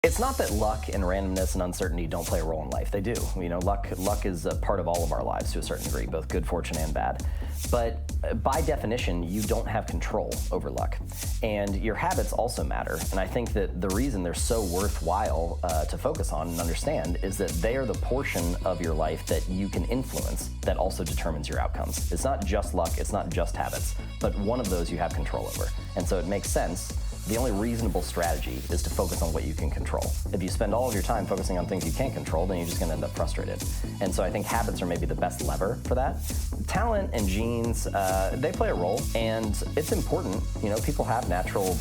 It's not that luck and randomness and uncertainty don't play a role in life. They do. Luck is a part of all of our lives to a certain degree, both good fortune and bad. But by definition, you don't have control over luck. And your habits also matter. And I think that the reason they're so worthwhile to focus on and understand is that they are the portion of your life that you can influence that also determines your outcomes. It's not just luck, it's not just habits, but one of those you have control over. And so it makes sense. The only reasonable strategy is to focus on what you can control. If you spend all of your time focusing on things you can't control, then you're just gonna end up frustrated. And so I think habits are maybe the best lever for that. Talent and genes, they play a role, and it's important. People have natural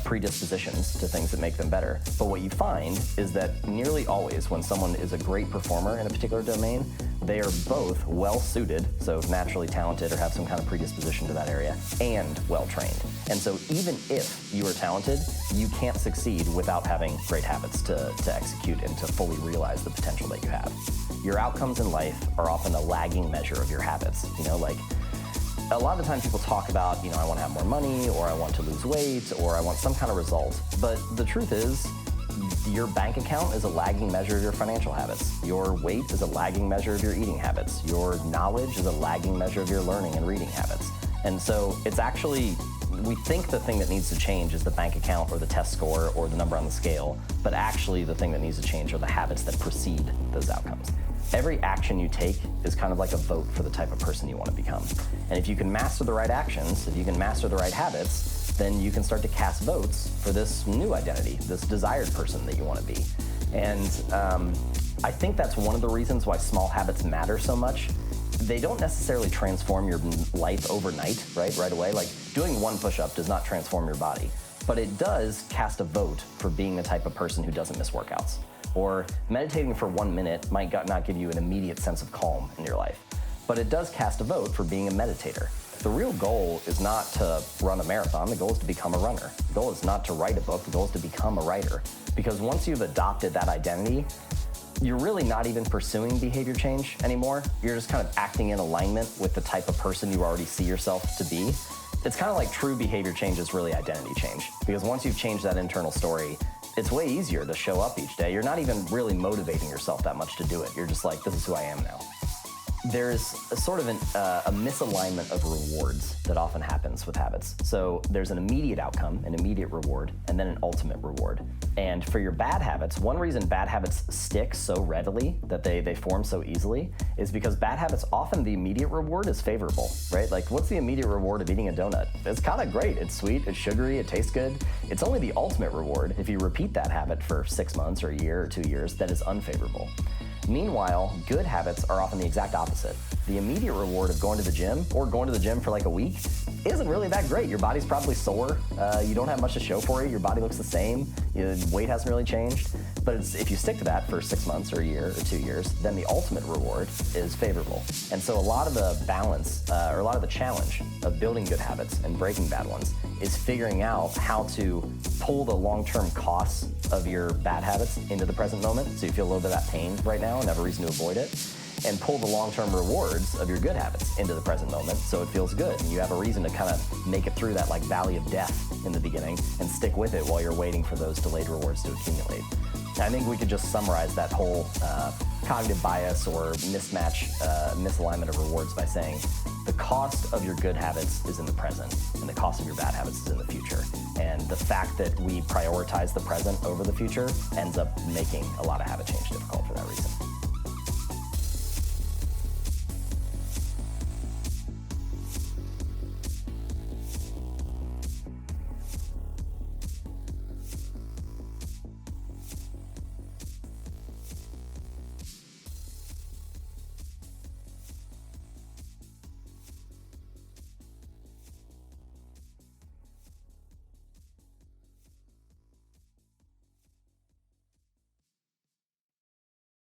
predispositions to things that make them better. But what you find is that nearly always when someone is a great performer in a particular domain, they are both well-suited, so naturally talented or have some kind of predisposition to that area, and well-trained. And so even if you are talented, you can't succeed without having great habits to execute and to fully realize the potential that you have. Your outcomes in life are often a lagging measure of your habits. A lot of the time people talk about, I want to have more money, or I want to lose weight, or I want some kind of result. But the truth is, your bank account is a lagging measure of your financial habits. Your weight is a lagging measure of your eating habits. Your knowledge is a lagging measure of your learning and reading habits. And so it's actually, we think the thing that needs to change is the bank account or the test score or the number on the scale, but actually the thing that needs to change are the habits that precede those outcomes. Every action you take is kind of like a vote for the type of person you want to become. And if you can master the right actions, if you can master the right habits, then you can start to cast votes for this new identity, this desired person that you want to be. And I think that's one of the reasons why small habits matter so much. They don't necessarily transform your life overnight, right away. Like doing one push-up does not transform your body, but it does cast a vote for being the type of person who doesn't miss workouts. Or meditating for 1 minute might not give you an immediate sense of calm in your life, but it does cast a vote for being a meditator. The real goal is not to run a marathon. The goal is to become a runner. The goal is not to write a book. The goal is to become a writer. Because once you've adopted that identity, you're really not even pursuing behavior change anymore. You're just kind of acting in alignment with the type of person you already see yourself to be. It's kind of like true behavior change is really identity change. Because once you've changed that internal story, it's way easier to show up each day. You're not even really motivating yourself that much to do it. You're just like, this is who I am now. There's a sort of a misalignment of rewards that often happens with habits. So there's an immediate outcome, an immediate reward, and then an ultimate reward. And for your bad habits, one reason bad habits stick so readily, that they form so easily, is because bad habits, often the immediate reward is favorable, right? Like, what's the immediate reward of eating a donut? It's kind of great. It's sweet, it's sugary, it tastes good. It's only the ultimate reward, if you repeat that habit for 6 months or a year or 2 years, that is unfavorable. Meanwhile, good habits are often the exact opposite. The immediate reward of going to the gym, or going to the gym for like a week, isn't really that great. Your body's probably sore. You don't have much to show for it. Your body looks the same. Your weight hasn't really changed. But if you stick to that for 6 months or a year or 2 years, then the ultimate reward is favorable. And so a lot of the balance, or a lot of the challenge of building good habits and breaking bad ones is figuring out how to pull the long-term costs of your bad habits into the present moment, so you feel a little bit of that pain right now and have a reason to avoid it, and pull the long-term rewards of your good habits into the present moment so it feels good and you have a reason to kind of make it through that like valley of death in the beginning and stick with it while you're waiting for those delayed rewards to accumulate. I think we could just summarize that whole cognitive bias or misalignment of rewards by saying the cost of your good habits is in the present and the cost of your bad habits is in the future. And the fact that we prioritize the present over the future ends up making a lot of habit change difficult for that reason.